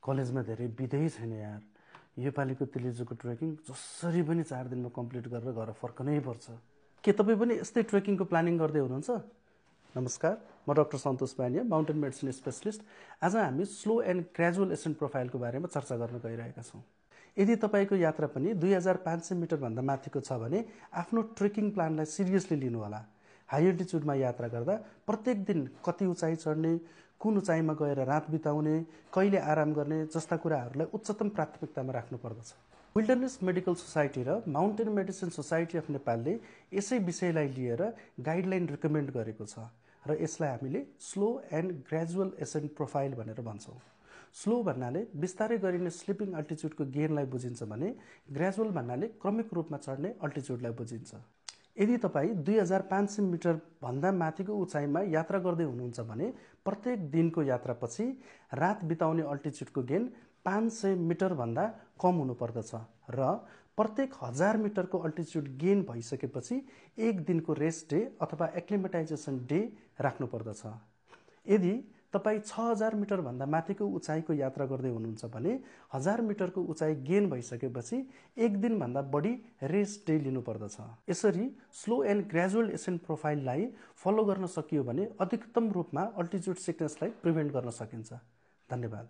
कलेजमा धेरै बिदै छैन यार। योपालिको तिलिजुको ट्रेकिङ जसरी पनि 4 दिनमा कम्प्लिट गरेर घर फर्कनै पर्छ। के तपाईँ पनि यस्तै ट्रेकिङको प्लानिङ गर्दै हुनुहुन्छ? नमस्कार, म डाक्टर सन्तोष पानिया, माउन्टेन मेडिसिन स्पेशलिस्ट। आज हामी स्लो एन्ड ग्रेजुअल एसेन्ट प्रोफाइलको बारेमा चर्चा गर्न गइरहेका छौँ। यदि तपाईँको यात्रा पनि 2500 मिटरभन्दा माथिको छ भने आफ्नो ट्रेकिङ प्लानलाई सिरियसली लिनुहोला। हाई एल्टिच्युडमा यात्रा गर्दा प्रत्येक दिन कति उचाइ चढ्ने, कुन उचाइमा गएर रात बिताउने, कहिले आराम गर्ने जस्ता कुराहरूलाई उच्चतम प्राथमिकतामा राख्नुपर्दछ। विल्डरनेस मेडिकल सोसाइटी र माउन्टेन मेडिसिन सोसाइटी अफ नेपालले यसै विषयलाई लिएर गाइडलाइन रिकमेन्ड गरेको छ र यसलाई हामीले slow and gradual accent profile भनेर भन्छौँ। स्लो भन्नाले बिस्तारै गरिने स्लिपिङ अल्टिच्युडको गेनलाई बुझिन्छ भने ग्रेजुअल भन्नाले क्रमिक रूपमा चढ्ने अल्टिच्युडलाई बुझिन्छ। यदि तपाईँ 2500 मिटर भन्दा माथिको उचाइमा यात्रा गर्दै हुनुहुन्छ भने प्रत्येक दिनको यात्रापछि रात बिताउने अल्टिच्युडको गेन 500 मिटर भन्दा कम हुनुपर्दछ र प्रत्येक 1000 मिटरको अल्टिच्युड गेन भइसकेपछि एक दिनको रेस्ट डे अथवा एक्लिमेटाइजेसन डे राख्नुपर्दछ। यदि तपाईँ 6000 मिटर भन्दा माथिको उचाइको यात्रा गर्दै हुनुहुन्छ भने 1000 मिटरको उचाइ गेन भइसकेपछि एक दिनभन्दा बढी रेस्ट डे लिनुपर्दछ। यसरी स्लो एन्ड ग्रेजुअल एसेन्ट प्रोफाइललाई फलो गर्न सकियो भने अधिकतम रूपमा अल्टिच्युड सिकनेसलाई प्रिभेन्ट गर्न सकिन्छ। धन्यवाद।